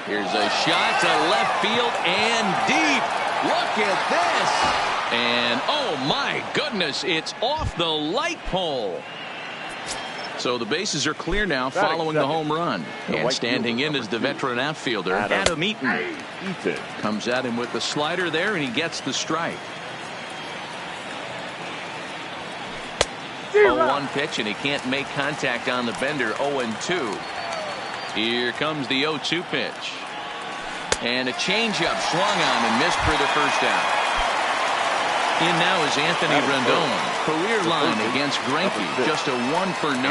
Here's a shot to left field and deep. Look at this. And oh my goodness, it's off the light pole. So the bases are clear now following the home run. And standing in is the veteran outfielder, Adam Eaton. Comes at him with the slider there, and he gets the strike. 0-1 pitch, and he can't make contact on the bender. 0-2. Here comes the 0-2 pitch. And a changeup swung on and missed for the first out. In now is Anthony Rendon. Career line against Greinke. Just a 1 for 9.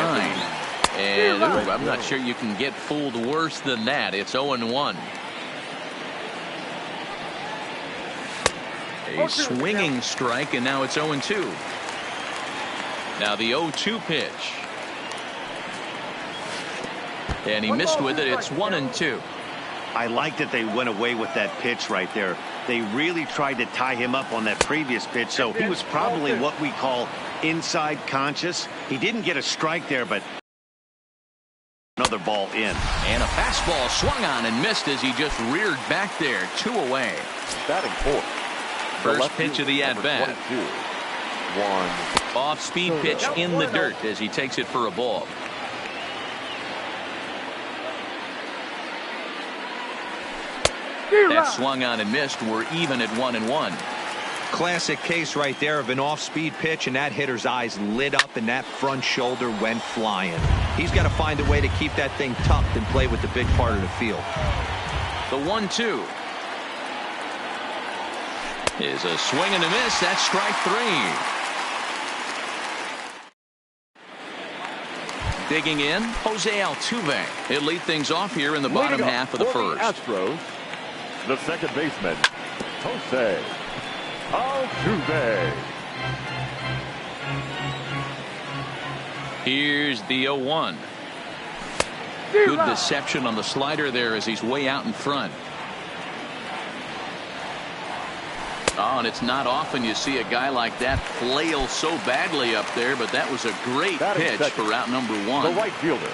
And I'm not sure you can get fooled worse than that. It's 0-1. A swinging strike, and now it's 0-2. Now the 0-2 pitch. And he missed with it. It's 1-2. I like that they went away with that pitch right there. They really tried to tie him up on that previous pitch, so he was probably what we call inside conscious. He didn't get a strike there, but another ball in. And a fastball swung on and missed as he just reared back there. 2 away. Batting fourth. First pitch of the at-bat. 1. Off-speed pitch in the dirt as he takes it for a ball. That swung on and missed. We're even at 1-1. Classic case right there of an off-speed pitch, and that hitter's eyes lit up and that front shoulder went flying. He's got to find a way to keep that thing tucked and play with the big part of the field. The 1-2 is a swing and a miss. That's strike 3. Digging in, Jose Altuve. He'll lead things off here in the bottom half of the first. Astros, the second baseman, Jose Altuve. Here's the 0-1. Good deception on the slider there as he's way out in front. Oh, and it's not often you see a guy like that flail so badly up there, but that was a great pitch for out number 1. The right fielder,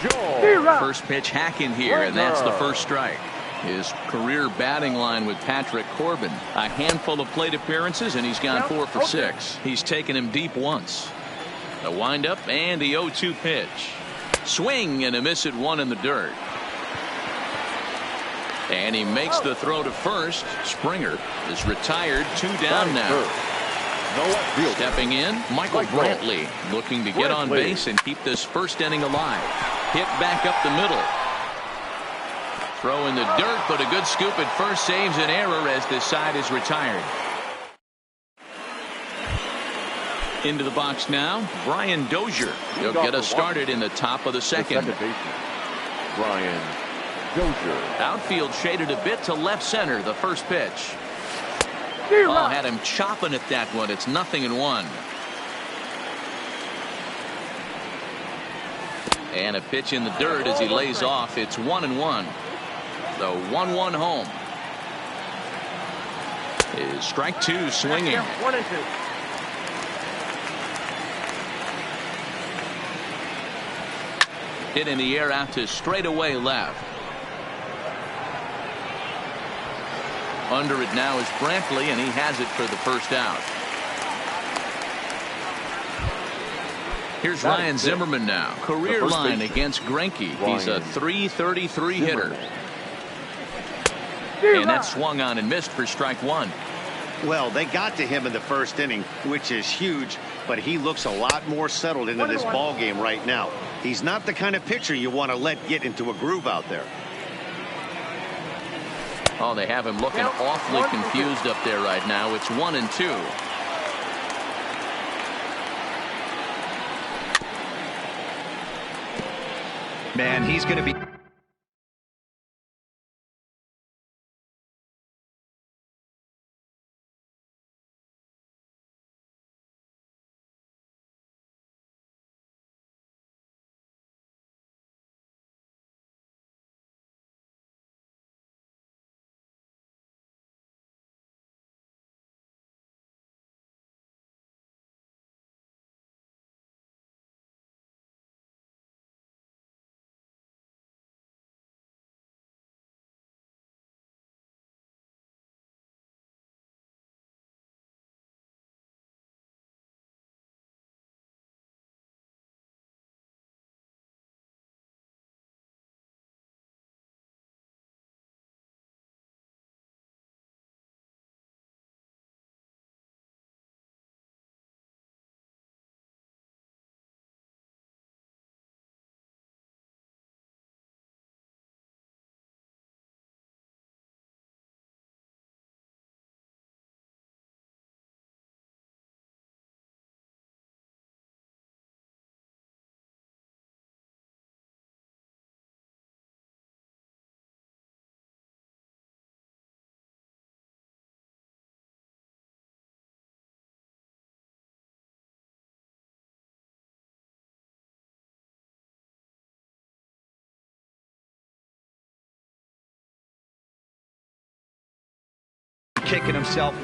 Joe. First pitch hack in here, and that's the first strike. His career batting line with Patrick Corbin. A handful of plate appearances, and he's gone 4 for 6. He's taken him deep once. The windup and the 0-2 pitch. Swing and a miss at 1 in the dirt. And he makes the throw to first. Springer is retired. 2 down now. Stepping in, Michael Brantley looking to get on base and keep this first inning alive. Hit back up the middle. Throw in the dirt, but a good scoop at first saves an error as this side is retired. Into the box now, Brian Dozier. He'll get us started in the top of the second. Brian Dozier. Outfield shaded a bit to left center. The first pitch. Oh, had him chopping at that one. It's 0-1. And a pitch in the dirt as he lays off. It's 1-1. The 1-1 home. Is strike 2 swinging. 1-2. Hit in the air out to straightaway left. Under it now is Brantley, and he has it for the first out. Here's Ryan Zimmerman now. Career line against Greinke. He's a .333 hitter. And that swung on and missed for strike 1. Well, they got to him in the first inning, which is huge, but he looks a lot more settled into this ball game right now. He's not the kind of pitcher you want to let get into a groove out there. Oh, they have him looking awfully confused up there right now. It's 1-2. Man, he's going to be kicking himself.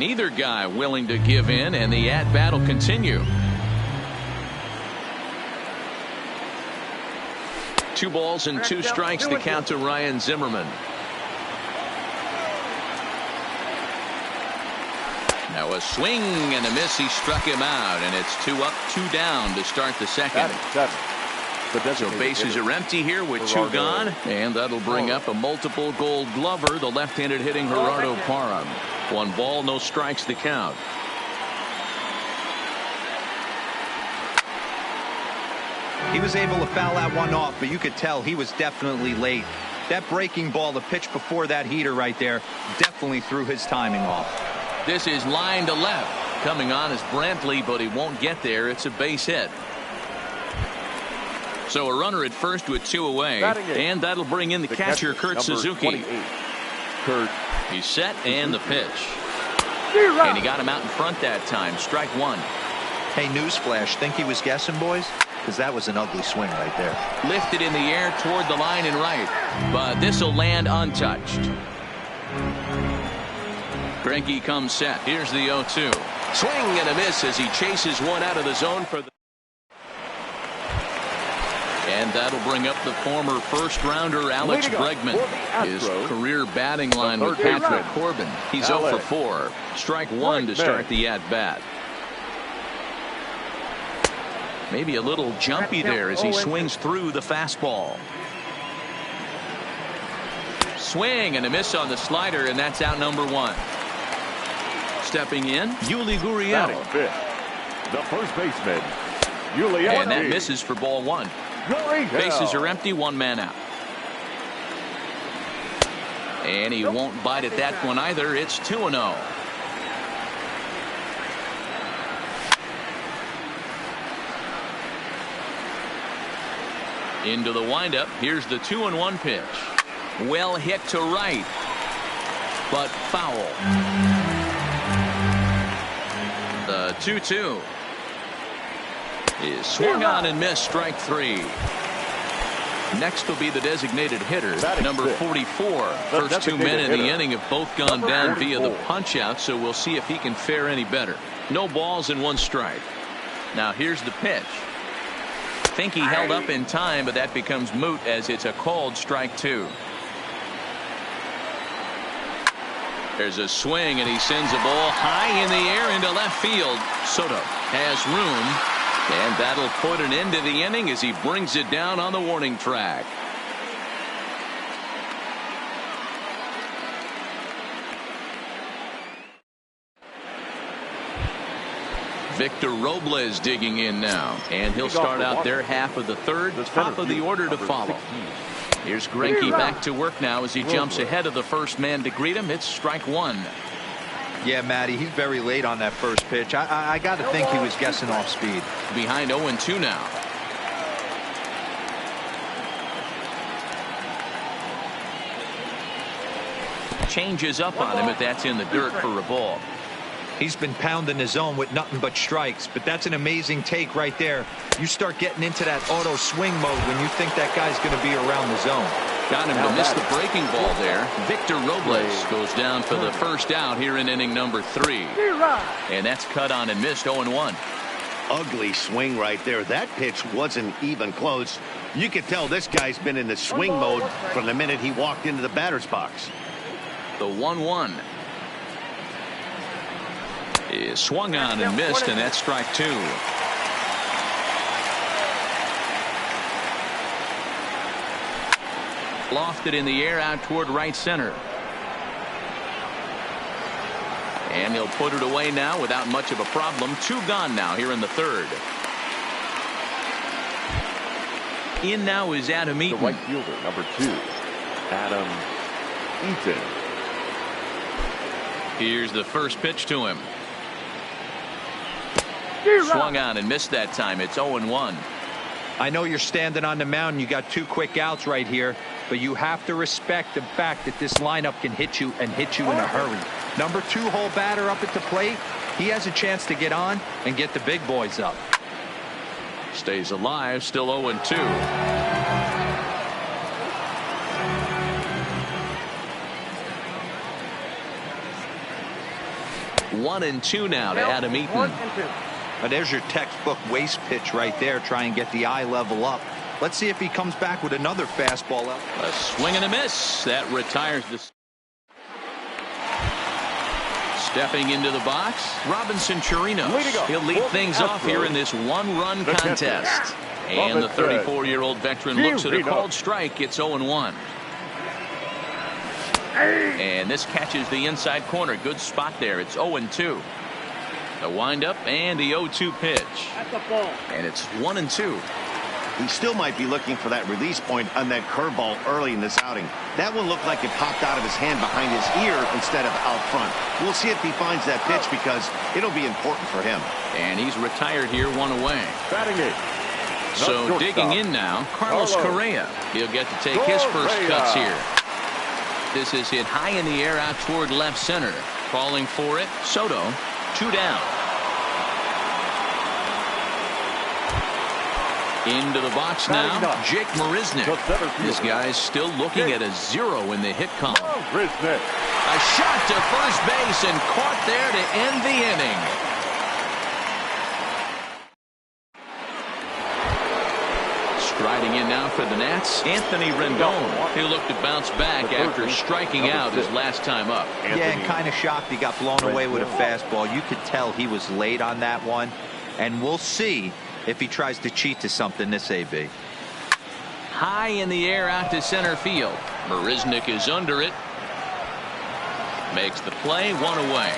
Neither guy willing to give in, and the at-bat will continue. 2 balls and 2 strikes to count to Ryan Zimmerman. Now a swing and a miss. He struck him out, and it's 2 up, 2 down to start the second. So bases are empty here with 2 gone, and that'll bring up a multiple Gold Glover, the left-handed hitting Gerardo Parra. 1 ball, no strikes to count. He was able to foul that one off, but you could tell he was definitely late. That breaking ball, the pitch before that heater right there, definitely threw his timing off. This is line to left. Coming on is Brantley, but he won't get there. It's a base hit. So a runner at first with 2 away, and that'll bring in the catcher, Kurt Suzuki. Kurt. He's set, and the pitch. And he got him out in front that time. Strike 1. Hey, newsflash, think he was guessing, boys? Because that was an ugly swing right there. Lifted in the air toward the line and right, but this will land untouched. Greinke comes set. Here's the 0-2. Swing and a miss as he chases one out of the zone for the. And that'll bring up the former first-rounder Alex Bregman. His career batting line with Patrick Corbin. He's 0 for 4. Strike 1 to start the at-bat. Maybe a little jumpy there as he swings through the fastball. Swing and a miss on the slider, and that's out number 1. Stepping in, Yuli Gurriel. The first baseman, Yuli. And that misses for ball 1. Bases are empty, 1 man out. And he won't bite at that one either. It's 2-0. Into the windup. Here's the 2-1 pitch. Well hit to right, but foul. The 2-2 is swung on and missed. Strike 3. Next will be the designated hitter, number 44. First 2 men in the inning have both gone down via the punch out, so we'll see if he can fare any better. No balls and 1 strike. Now here's the pitch. Think he held up in time, but that becomes moot as it's a called strike 2. There's a swing, and he sends a ball high in the air into left field. Soto has room, and that'll put an end to the inning as he brings it down on the warning track. Victor Robles digging in now, and he'll start out their half of the third, top of the order to follow. Here's Greinke back to work now as he jumps ahead of the first man to greet him. It's strike 1. Yeah, Matty, he's very late on that first pitch. I got to think he was guessing off speed. Behind 0-2 now. Changes up on him, but that's in the dirt for a ball. He's been pounding the zone with nothing but strikes, but that's an amazing take right there. You start getting into that auto swing mode when you think that guy's going to be around the zone. Got him to miss the breaking ball there. Victor Robles goes down for the first out here in inning number 3. And that's cut on and missed. 0-1. Ugly swing right there. That pitch wasn't even close. You could tell this guy's been in the swing mode from the minute he walked into the batter's box. The 1-1 is swung on and missed, and that's strike 2. Lofted in the air out toward right center. And he'll put it away now without much of a problem. 2 gone now here in the 3rd. In now is Adam Eaton. The right fielder, number 2, Adam Eaton. Here's the first pitch to him. Swung on and missed that time. It's 0-1. I know you're standing on the mound. You got 2 quick outs right here, but you have to respect the fact that this lineup can hit you and hit you in a hurry. Number 2 hole batter up at the plate. He has a chance to get on and get the big boys up. Stays alive. Still 0-2. 1-2 now to Adam Eaton. Now there's your textbook waste pitch right there. Try and get the eye level up. Let's see if he comes back with another fastball. A swing and a miss. That retires the. Stepping into the box, Robinson Chirinos. He'll lead things off here in this one-run contest. And the 34-year-old veteran looks at a called strike. It's 0-1. And this catches the inside corner. Good spot there. It's 0-2. The windup and the 0-2 pitch. And it's 1-2. He still might be looking for that release point on that curveball early in this outing. That one looked like it popped out of his hand behind his ear instead of out front. We'll see if he finds that pitch because it'll be important for him. And he's retired here, 1 away. Batting it. So digging in now, Carlos Correa. He'll get to take his first cuts here. This is hit high in the air out toward left center. Calling for it, Soto. 2 down. Into the box now, Jake Marisnick. This guy's still looking at a 0 in the hit column. A shot to first base and caught there to end the inning. Striding in now for the Nats, Anthony Rendon. He'll look to bounce back after striking out his last time up. Yeah, and kind of shocked he got blown away with a fastball. You could tell he was late on that one. And we'll see if he tries to cheat to something this AB. High in the air out to center field. Marisnick is under it. Makes the play, 1 away.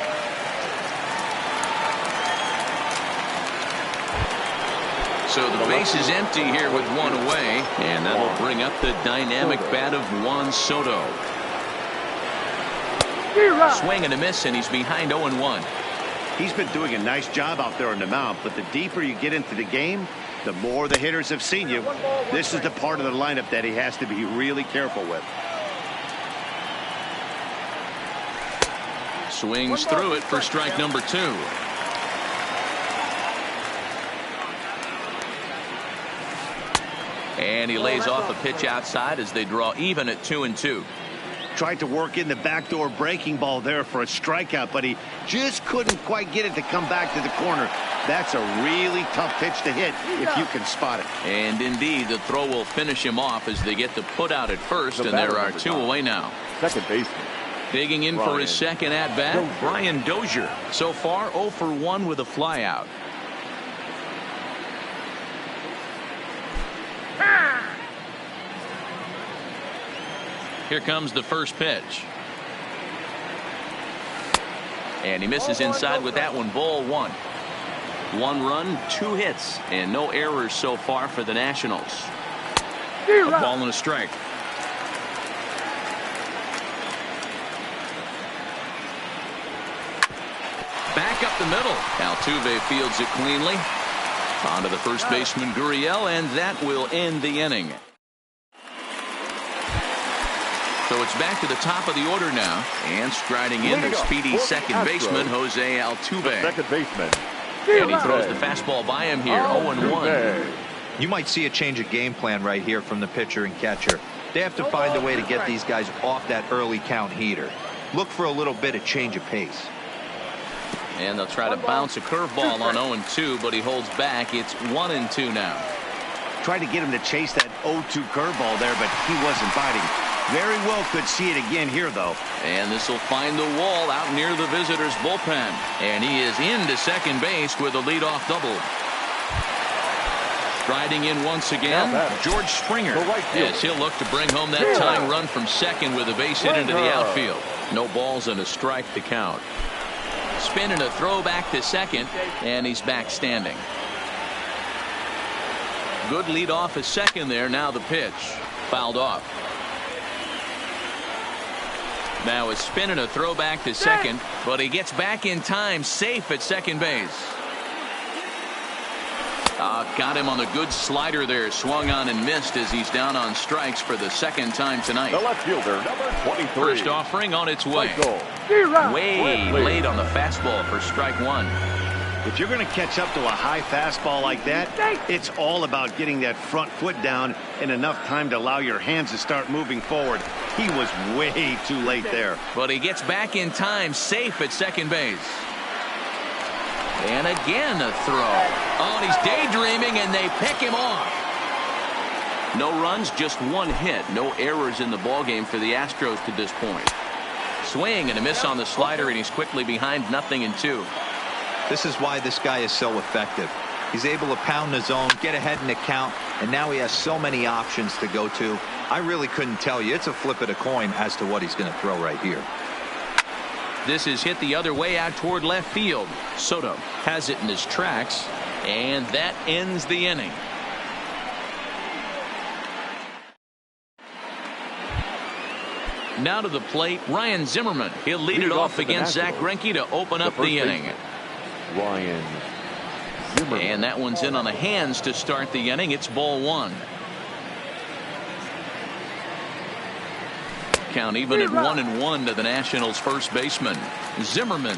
So the base is empty here with 1 away, and that'll bring up the dynamic bat of Juan Soto. Swing and a miss, and he's behind 0-1. He's been doing a nice job out there on the mound, but the deeper you get into the game, the more the hitters have seen you. This is the part of the lineup that he has to be really careful with. Swings through it for strike number 2. And he lays off a pitch outside as they draw even at 2-2. Tried to work in the backdoor breaking ball there for a strikeout, but he just couldn't quite get it to come back to the corner. That's a really tough pitch to hit if you can spot it. And indeed, the throw will finish him off as they get the put out at first, and there are 2 away now. Second baseman. Digging in for his second at-bat, Brian Dozier. So far, 0 for 1 with a flyout. Here comes the first pitch. And he misses inside with that one. Ball 1. 1 run, 2 hits, and no errors so far for the Nationals. A ball and a strike. Back up the middle. Altuve fields it cleanly. On to the first baseman, Gurriel, and that will end the inning. So it's back to the top of the order now, and striding in the speedy second baseman, Jose Altuve. Second baseman. And he throws the fastball by him here, 0-1. You might see a change of game plan right here from the pitcher and catcher. They have to find a way to get these guys off that early count heater. Look for a little bit of change of pace. And they'll try to bounce a curveball on 0-2, but he holds back. It's 1-2 now. Tried to get him to chase that 0-2 curveball there, but he wasn't biting. Very well could see it again here, though. And this will find the wall out near the visitors' bullpen. And he is into second base with a leadoff double. Striding in once again, George Springer. Yes, he'll look to bring home that tying run from second with a base hit into the outfield. No balls and a strike to count. Spin and a throw back to second, and he's back standing. Good lead off at second there. Now the pitch. Fouled off. Now a spin and a throw back to second, but he gets back in time, safe at second base. Got him on the good slider there. Swung on and missed as he's down on strikes for the second time tonight. The left fielder, number 23. First offering on its way. Way late on the fastball for strike 1. If you're going to catch up to a high fastball like that, it's all about getting that front foot down and enough time to allow your hands to start moving forward. He was way too late there. But he gets back in time, safe at second base. And again a throw. Oh, and he's daydreaming, and they pick him off. No runs, just one hit. No errors in the ballgame for the Astros to this point. Swing and a miss on the slider, and he's quickly behind 0-2. This is why this guy is so effective. He's able to pound the zone, get ahead in the count, and now he has so many options to go to. I really couldn't tell you. It's a flip of the coin as to what he's going to throw right here. This is hit the other way out toward left field. Soto has it in his tracks, and that ends the inning. Now to the plate, Ryan Zimmerman. He'll lead it off against Zach Greinke to open up the inning. Ryan Zimmerman. And that one's in on the hands to start the inning. It's ball one. Count even at 1-1 to the Nationals' first baseman. Zimmerman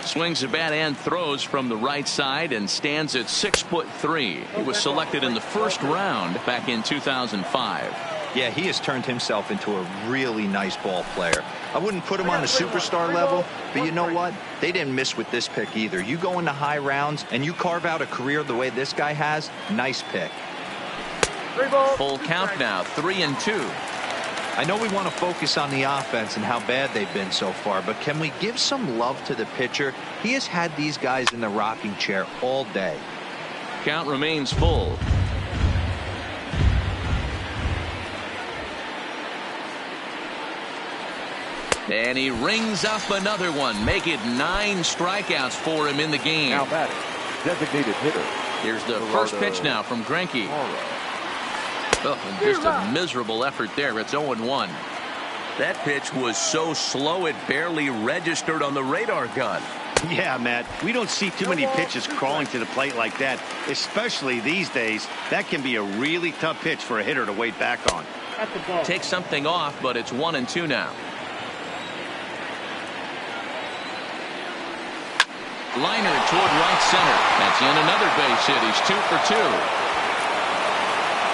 swings the bat and throws from the right side and stands at 6'3". He was selected in the first round back in 2005. Yeah, he has turned himself into a really nice ball player. I wouldn't put him on the superstar level, but you know what? They didn't miss with this pick either. You go into high rounds and you carve out a career the way this guy has, nice pick. Full count now, 3-2. I know we want to focus on the offense and how bad they've been so far, but can we give some love to the pitcher? He has had these guys in the rocking chair all day. Count remains full. And he rings up another one. Make it 9 strikeouts for him in the game. Now batting, designated hitter. Here's the first pitch now from Greinke. Oh, and just a miserable effort there. It's 0-1. That pitch was so slow it barely registered on the radar gun. Yeah, Matt, we don't see too many pitches crawling to the plate like that, especially these days. That can be a really tough pitch for a hitter to wait back on. Take something off, but it's 1-2 now. Liner toward right center. That's in another base hit. He's 2 for 2.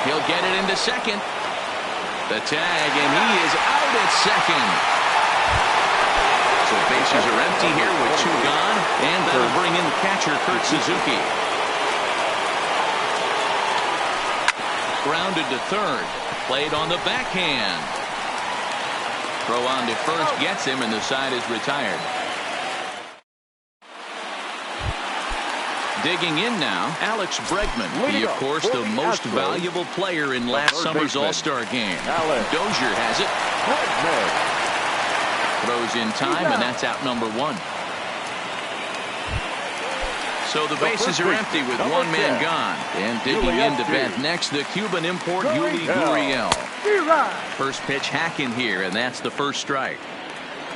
He'll get it into second. The tag, and he is out at second. So bases are empty here with 2 gone, and that'll bring in the catcher, Kurt Suzuki. Grounded to third. Played on the backhand. Throw on to first gets him, and the side is retired. Digging in now, Alex Bregman. He, of course, the most valuable player in last summer's All-Star game. Dozier has it. Throws in time, and that's out number 1. So the bases are empty with 1 man gone. And digging in to bat next, the Cuban import, Yuli Gurriel. First pitch hacking here, and that's the first strike.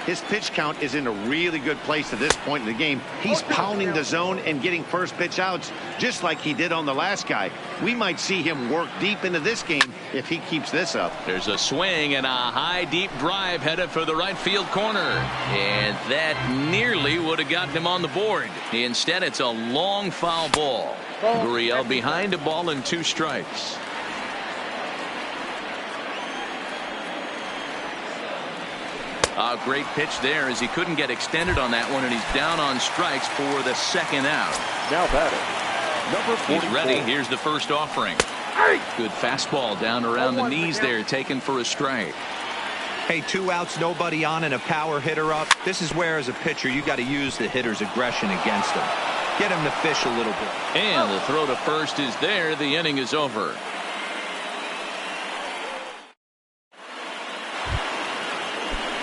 His pitch count is in a really good place at this point in the game. He's pounding the zone and getting first pitch outs just like he did on the last guy. We might see him work deep into this game if he keeps this up. There's a swing and a high deep drive headed for the right field corner. And that nearly would have gotten him on the board. Instead, it's a long foul ball. Gurriel behind a ball and 2 strikes. A great pitch there as he couldn't get extended on that one, and he's down on strikes for the second out. Now batting, number 44. He's ready. Here's the first offering. Good fastball down around the knees there, taken for a strike. Hey, 2 outs, nobody on, and a power hitter up. This is where, as a pitcher, you got to use the hitter's aggression against him. Get him to fish a little bit. And the throw to first is there. The inning is over.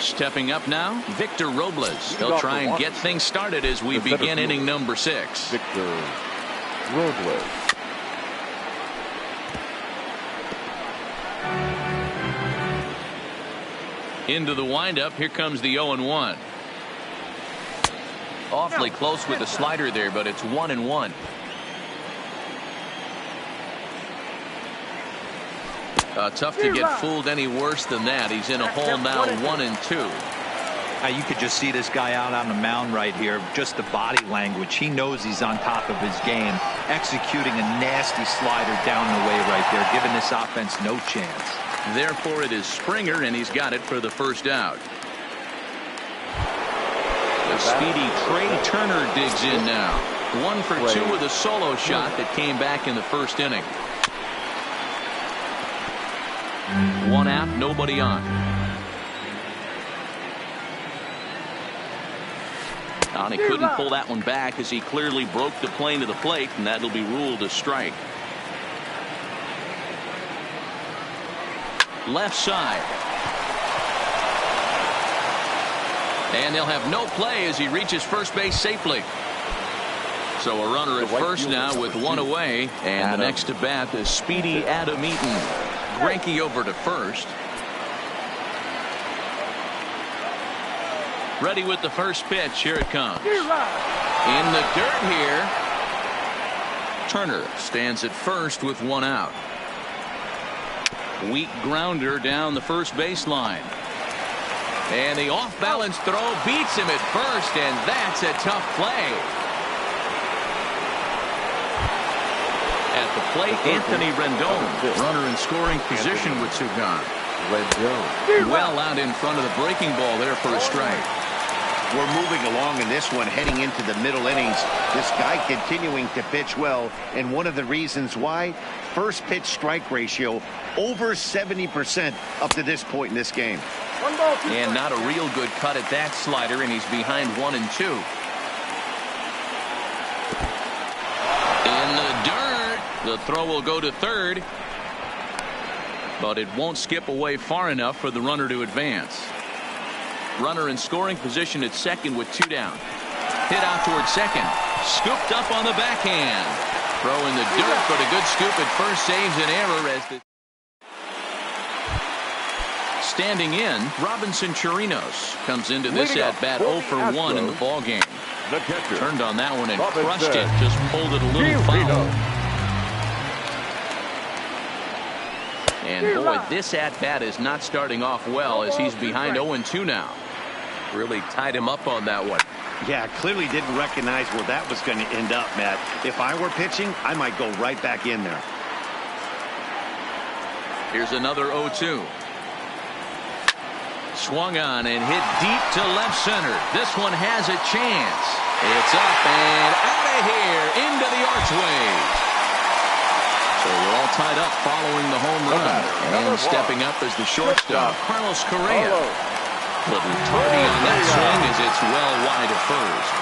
Stepping up now, Victor Robles. He'll try and get things started as we begin inning number 6. Victor Robles. Into the windup. Here comes the 0-1. Awfully close with the slider there, but it's 1-1. Tough to get fooled any worse than that. He's in a hole now, 1-2. You could just see this guy out on the mound right here. Just the body language. He knows he's on top of his game. Executing a nasty slider down the way right there, giving this offense no chance. Therefore, it is Springer, and he's got it for the first out. The speedy Trey Turner digs in now. 1 for 2 with a solo shot that came back in the first inning. 1 out, nobody on. And he couldn't pull that one back as he clearly broke the plane to the plate, and that'll be ruled a strike. Left side. And they'll have no play as he reaches first base safely. So a runner at first now with 1 away. And the next to bat is speedy Adam Eaton. Greinke over to first. Ready with the first pitch. Here it comes. In the dirt here. Turner stands at first with 1 out. Weak grounder down the first baseline. And the off-balance throw beats him at first, and that's a tough play. At the plate, Anthony Rendon, runner in scoring position with 2 gone. Rendon well out in front of the breaking ball there for a strike. We're moving along in this one, heading into the middle innings. This guy continuing to pitch well, and one of the reasons why, first pitch strike ratio over 70% up to this point in this game. And not a real good cut at that slider, and he's behind 1 and 2. In the dirt. The throw will go to third, but it won't skip away far enough for the runner to advance. Runner in scoring position at second with 2 down. Hit out toward second. Scooped up on the backhand. Throw in the dirt, but a good scoop at first saves an error as the standing in. Robinson Chirinos comes into this at bat 0 for 1 in the ball game. Turned on that one and crushed it. Just pulled it a little foul. And boy, this at bat is not starting off well as he's behind 0-2 now. Really tied him up on that one. Yeah, clearly didn't recognize where that was going to end up, Matt. If I were pitching, I might go right back in there. Here's another 0-2. Swung on and hit deep to left center. This one has a chance. It's up and out of here into the archway. So we're all tied up following the home run. And stepping up as the shortstop, Carlos Correa. Little tardy on that swing as it's well wide of first.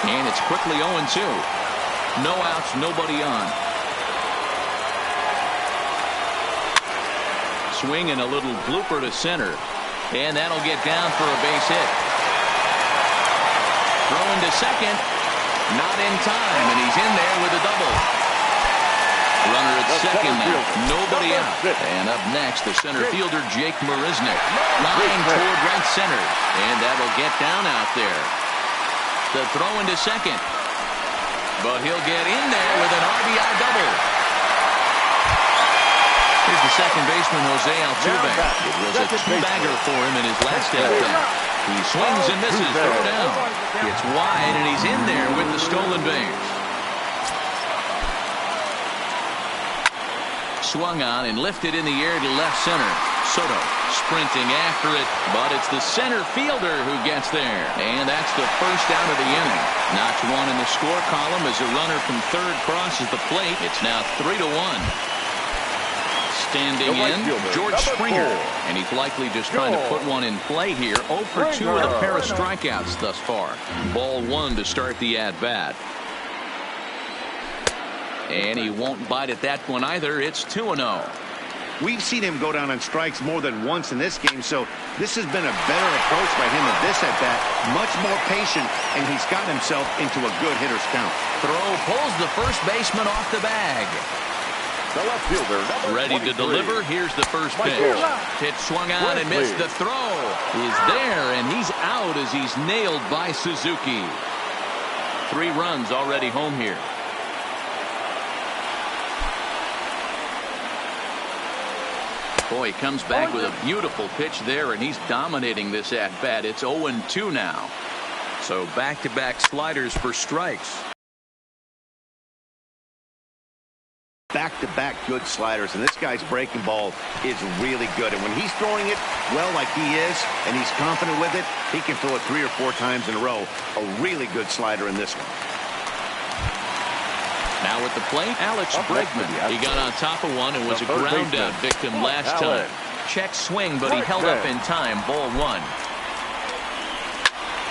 And it's quickly 0-2. No outs, nobody on. Swing and a little blooper to center. And that'll get down for a base hit. Throwing to second. Not in time, and he's in there with a double. Runner at second now. Nobody out. And up next, the center fielder, Jake Marisnick. Line toward right center. And that'll get down out there. The throw into second. But he'll get in there with an RBI double. Here's the second baseman, Jose Altuve. It was a 2-bagger for him in his last at-bat. He swings and misses. Throw down. It's wide, and he's in there with the stolen base. Swung on and lifted in the air to left center. Soto sprinting after it, but it's the center fielder who gets there. And that's the first out of the inning. Notch 1 in the score column as a runner from third crosses the plate. It's now 3-1. Standing in, George Springer, and he's likely just trying to put one in play here. 0 for 2 with a pair of strikeouts thus far. Ball 1 to start the at-bat. And he won't bite at that one either. It's 2-0. We've seen him go down on strikes more than once in this game, so this has been a better approach by him at this at-bat. Much more patient, and he's gotten himself into a good hitter's count. Throw pulls the first baseman off the bag. The left fielder, ready to deliver. Here's the first pitch. Pitch swung on and missed. The throw is there, and he's out as he's nailed by Suzuki. 3 runs already home here. Boy, he comes back with a beautiful pitch there, and he's dominating this at-bat. It's 0-2 now. So back-to-back sliders for strikes. back-to-back good sliders, and this guy's breaking ball is really good. And when he's throwing it well like he is, and he's confident with it, he can throw it 3 or 4 times in a row. A really good slider in this one. Now at the plate, Alex Bregman. He got on top of one and was a ground-out victim last time. Check swing, but he held up in time. Ball 1.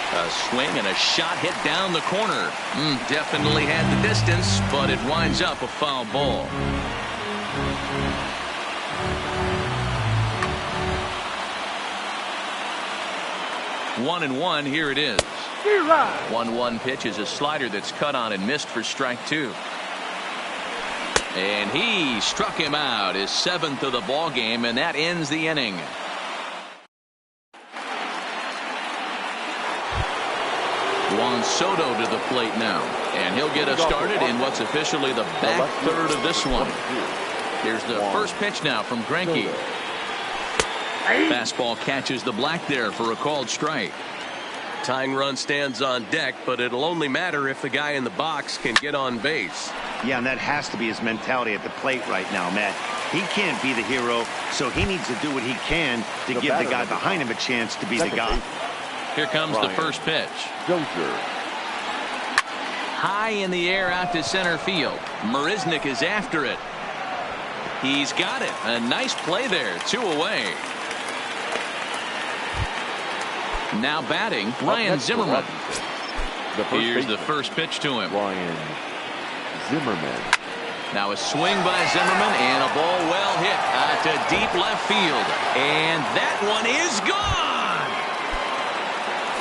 A swing and a shot hit down the corner. Definitely had the distance, but it winds up a foul ball. One and one, here it is. 1-1 pitch is a slider that's cut on and missed for strike 2. And he struck him out, his 7th of the ball game, and that ends the inning. Juan Soto to the plate now, and he'll get us started in what's officially the back third of this one. Here's the first pitch now from Greinke. Fastball catches the black there for a called strike. Tying run stands on deck, but it'll only matter if the guy in the box can get on base. Yeah, and that has to be his mentality at the plate right now, Matt. He can't be the hero, so he needs to do what he can to give the guy behind him a chance to be the guy. Here comes the first pitch. High in the air out to center field. Marisnick is after it. He's got it. A nice play there. 2 away. Now batting, Ryan Zimmerman. Here's the first pitch to him. Ryan Zimmerman. Now a swing by Zimmerman and a ball well hit out to deep left field. And that one is gone.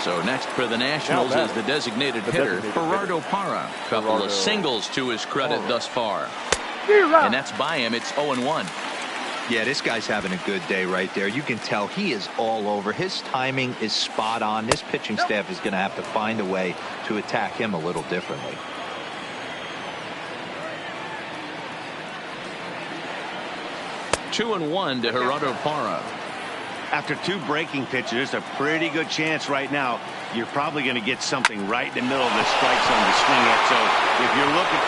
So next for the Nationals is the designated hitter, Gerardo Parra. Couple of singles to his credit thus far. And that's by him. It's 0-1. Yeah, this guy's having a good day right there. You can tell he is all over. His timing is spot on. This pitching staff is going to have to find a way to attack him a little differently. Two and one to Gerardo Parra. After 2 breaking pitches, a pretty good chance right now. You're probably going to get something right in the middle of the strike zone to swing at. So if you're looking.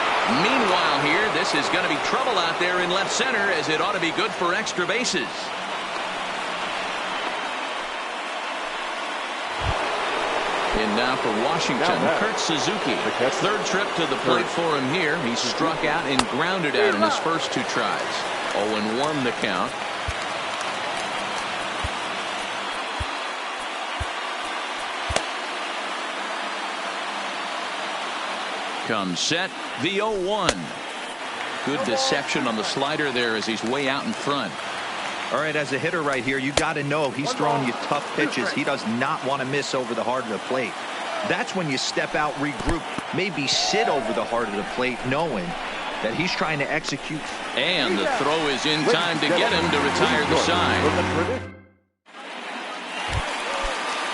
Meanwhile here, this is going to be trouble out there in left center, as it ought to be good for extra bases. And now for Washington, Kurt Suzuki. Third trip to the plate for him here. He struck out and grounded out in his first 2 tries. 0-1 the count. Comes set, the 0-1. Good deception on the slider there as he's way out in front. All right, as a hitter right here, you got to know he's throwing you tough pitches. He does not want to miss over the heart of the plate. That's when you step out, regroup, maybe sit over the heart of the plate, knowing that he's trying to execute. And the throw is in time to get him to retire the side.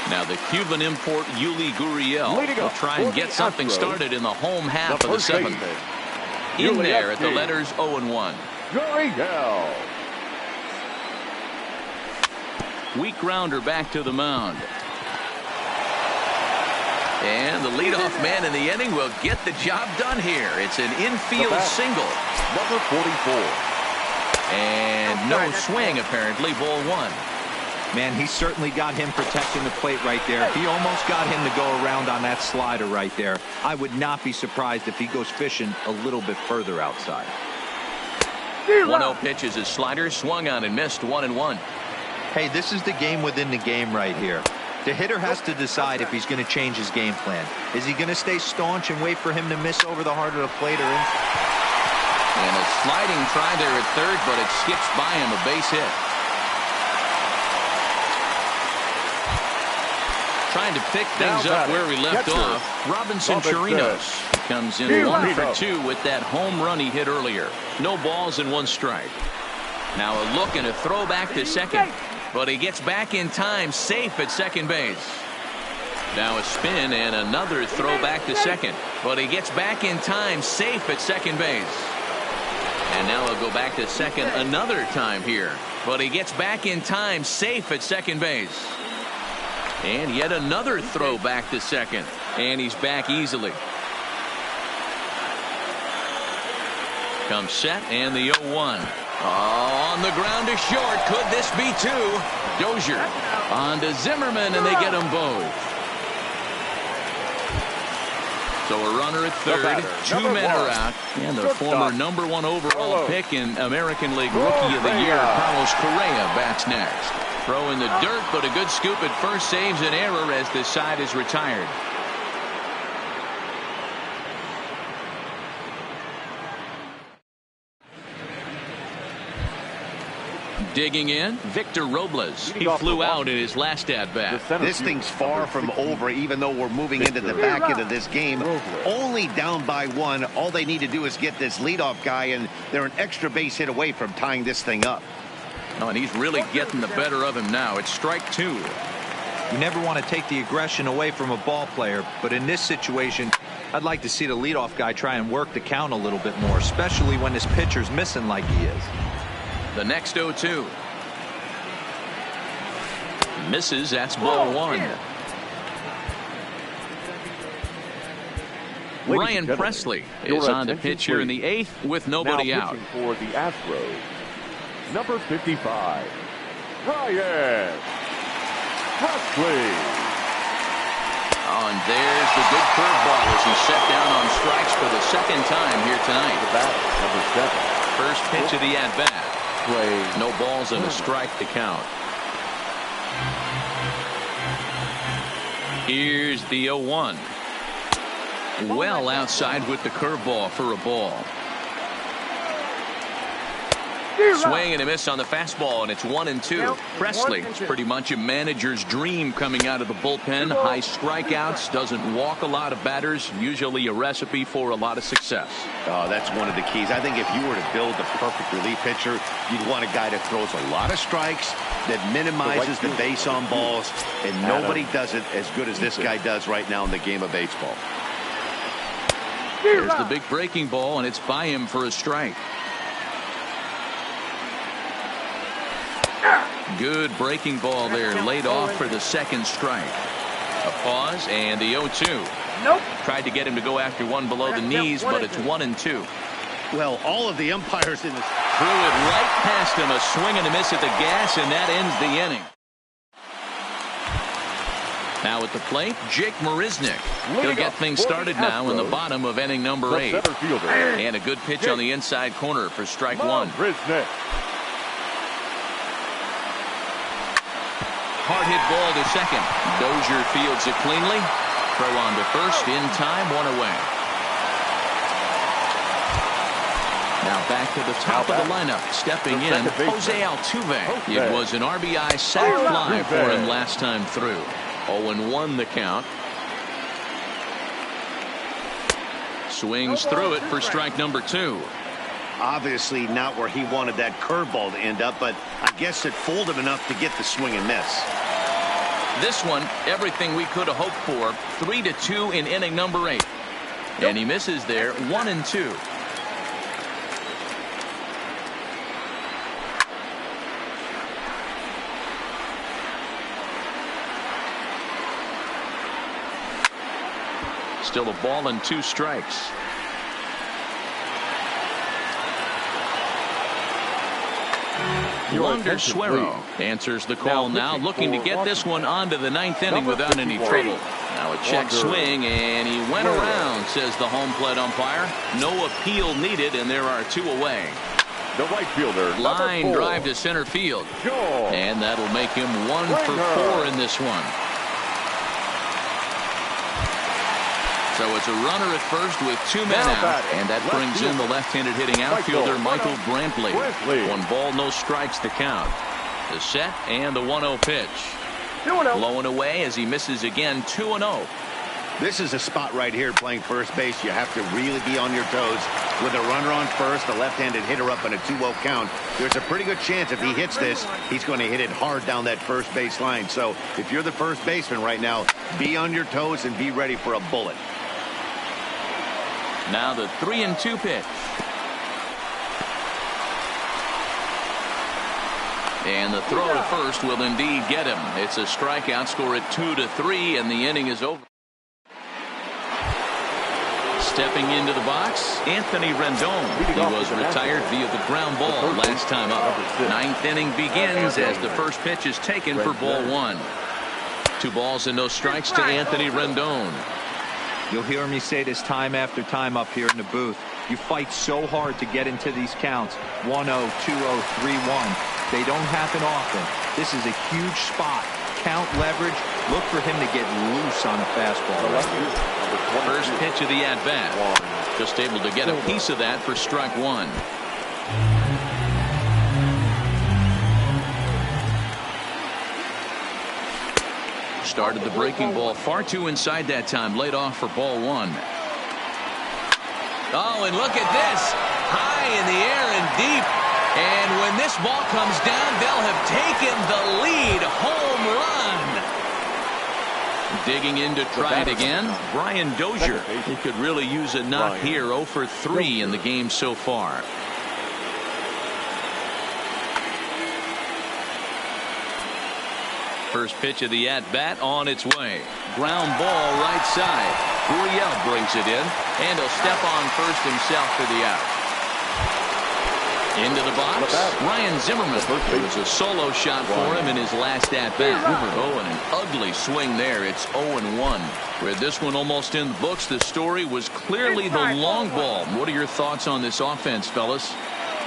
Now the Cuban import Yuli Gurriel will try and get something started in the home half of the 7th. In there at the letters 0-1. Gurriel. Weak grounder back to the mound. And the leadoff man in the inning will get the job done here. It's an infield single. Number 44. And no swing apparently. Ball 1. Man, he certainly got him protecting the plate right there. He almost got him to go around on that slider right there. I would not be surprised if he goes fishing a little bit further outside. 1-0 pitch is his slider, swung on and missed. 1-1. Hey, this is the game within the game right here. The hitter has to decide if he's going to change his game plan. Is he going to stay staunch and wait for him to miss over the heart of the plate, or in? And a sliding try there at third, but it skips by him, a base hit. Trying to pick things up where we left off. Robinson Chirinos comes in 1 for 2 with that home run he hit earlier. No balls and 1 strike. Now a look and a throw back to second. But he gets back in time, safe at second base. Now a spin and another throw back to second. But he gets back in time, safe at second base. And now he'll go back to second another time here. But he gets back in time, safe at second base. And yet another throw back to second. And he's back easily. Comes set and the 0-1. On the ground to short. Could this be two? Dozier on to Zimmerman, and they get them both. So a runner at third. Two men are out. And the former #1 overall pick in American League Rookie of the Year, Carlos Correa, bats next. Throw in the dirt, but a good scoop at first saves an error as this side is retired. Digging in, Victor Robles. He flew out in his last at-bat. This thing's far from over, even though we're moving into the back end of this game. Only down by one. All they need to do is get this leadoff guy, and they're an extra base hit away from tying this thing up. Oh, and he's really getting the better of him now. It's strike two. You never want to take the aggression away from a ball player, but in this situation, I'd like to see the leadoff guy try and work the count a little bit more, especially when his pitcher's missing like he is. The next 0-2. Misses. That's ball one. Ryan Presley is on the pitch here in the 8th with nobody out. For the Astros, number 55, Ryan Presley. Oh, and there's the good curveball as he's set down on strikes for the second time here tonight. The bat, number 7. First pitch of the at-bat. No balls and a strike to count. Here's the 0-1. Well outside with the curveball for a ball. Swing and a miss on the fastball, and it's 1-2. Presley, it's pretty much a manager's dream coming out of the bullpen. High strikeouts, doesn't walk a lot of batters, usually a recipe for a lot of success. Oh, that's one of the keys. I think if you were to build the perfect relief pitcher, you'd want a guy that throws a lot of strikes, that minimizes the base on balls, and nobody does it as good as this guy does right now in the game of baseball. There's the big breaking ball, and it's by him for a strike. Good breaking ball there, laid off for the second strike. A pause and the 0-2. Tried to get him to go after one below the knees, but it's 1-2. Well, all of the umpires in this threw it right past him, a swing and a miss at the gas, and that ends the inning. Now at the plate, Jake Marisnick. He'll get things started now in the bottom of inning number 8. And a good pitch on the inside corner for strike one. Hard hit ball to second. Dozier fields it cleanly. Throw on to first in time, one away. Now back to the top of the lineup. Stepping in, Jose Altuve. It was an RBI sac fly for him last time through. 0-1 the count. Swings through it for strike number 2. Obviously not where he wanted that curveball to end up, but I guess it fooled him enough to get the swing and miss. This one, everything we could have hoped for. 3-2 in inning number 8. And he misses there, 1-2. Still a ball and 2 strikes. Wander Suero answers the call now, looking to get this one onto the 9th inning without any trouble. Now a check swing, and he went around, says the home plate umpire. No appeal needed, and there are 2 away. The right fielder, line drive to center field, and that'll make him 1 for 4 in this one. So it's a runner at first with 2 men out, and that brings in the left-handed hitting outfielder Michael Brantley. 1 ball, no strikes to count. The set and the 1-0 pitch. Blowing away as he misses again, 2-0. This is a spot right here playing first base. You have to really be on your toes. With a runner on first, a left-handed hitter up in a 2-0 count, there's a pretty good chance if he hits this, he's going to hit it hard down that first base line. So if you're the first baseman right now, be on your toes and be ready for a bullet. Now the 3-2 pitch. And the throw to first will indeed get him. It's a strikeout, score at 2-3, and the inning is over. Stepping into the box, Anthony Rendon. He was retired via the ground ball last time up. Ninth inning begins as the first pitch is taken for ball one. 2 balls and no strikes to Anthony Rendon. You'll hear me say this time after time up here in the booth. You fight so hard to get into these counts. 1-0, 2-0, 3-1. They don't happen often. This is a huge spot. Count leverage. Look for him to get loose on a fastball. First pitch of the at-bat. Just able to get a piece of that for strike one. Started the breaking ball far too inside that time. Laid off for ball one. Oh, and look at this. High in the air and deep. And when this ball comes down, they'll have taken the lead. Home run. Digging in to try it again. Brian Dozier. He could really use a knock here. 0 for 3 in the game so far. First pitch of the at-bat on its way. Ground ball right side. Gurriel brings it in, and he'll step on first himself for the out. Into the box, Ryan Zimmerman. It was a solo shot for him in his last at-bat. Oh, and an ugly swing there. It's 0-1. With this one almost in the books, the story was clearly the long ball. What are your thoughts on this offense, fellas?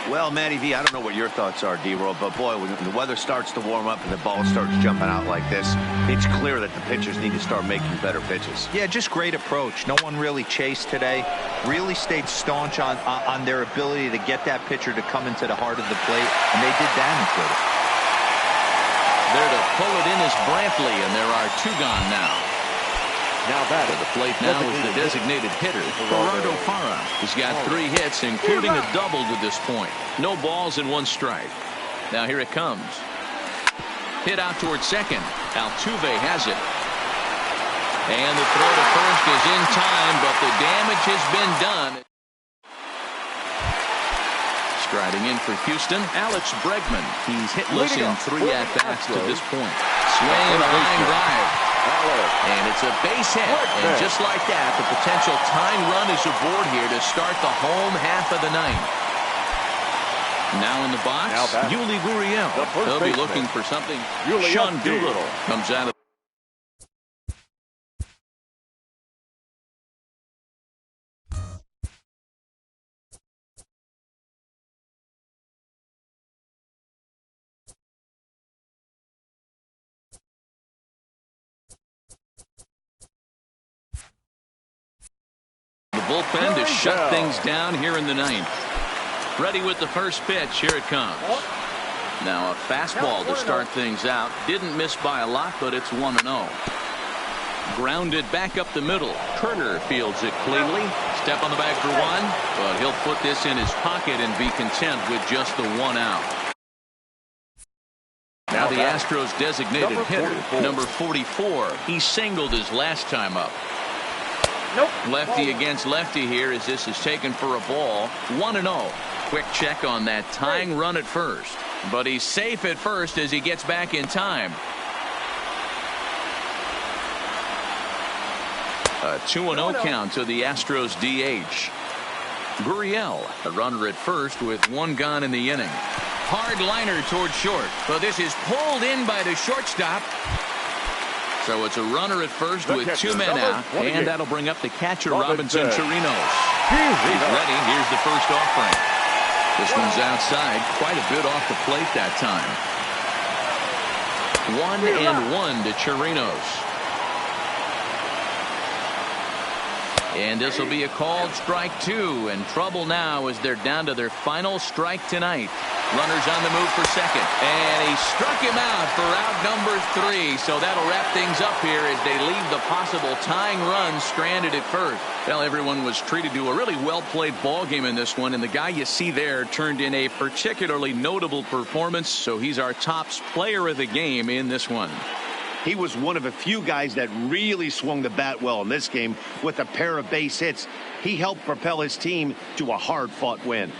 Well, Matty V, I don't know what your thoughts are, D-Roll, but boy, when the weather starts to warm up and the ball starts jumping out like this, it's clear that the pitchers need to start making better pitches. Yeah, just great approach. No one really chased today. Really stayed staunch on their ability to get that pitcher to come into the heart of the plate, and they did damage with it. There to pull it in is Brantley, and there are 2 gone now. Now back at the plate now is the designated hitter, Gerardo Parra. He's got 3 hits, including a double to this point. No balls and 1 strike. Now here it comes. Hit out towards second. Altuve has it. And the throw to first is in time, but the damage has been done. Striding in for Houston, Alex Bregman. He's hitless in 3 at-bats to this point. Swing and a line drive. And it's a base hit. And just like that, the potential tying run is aboard here to start the home half of the 9th. Now in the box, Yuli Gurriel. They'll be looking for something. Sean Doolittle comes out of bullpen to shut things down here in the 9th. Ready with the first pitch. Here it comes. Now a fastball to start things out. Didn't miss by a lot, but it's 1-0. Grounded back up the middle. Turner fields it cleanly. Step on the bag for 1, but he'll put this in his pocket and be content with just the 1 out. Now the Astros designated hitter, number 44. He singled his last time up. Lefty against lefty here as this is taken for a ball. 1-0. Quick check on that tying run at first. But he's safe at first as he gets back in time. A 2-0 count to the Astros DH. Gurriel, a runner at first with 1 gone in the inning. Hard liner towards short. But this is pulled in by the shortstop. So it's a runner at first with 2 men out, and that'll bring up the catcher, Robinson Chirinos. He's ready. Here's the first offering. This one's outside, quite a bit off the plate that time. 1-1 to Chirinos. And this will be a called strike 2, and trouble now as they're down to their final strike tonight. Runners on the move for second, and he struck him out for out number 3. So that'll wrap things up here as they leave the possible tying run stranded at first. Well, everyone was treated to a really well-played ball game in this one, and the guy you see there turned in a particularly notable performance, so he's our top player of the game in this one. He was one of a few guys that really swung the bat well in this game with a pair of base hits. He helped propel his team to a hard-fought win.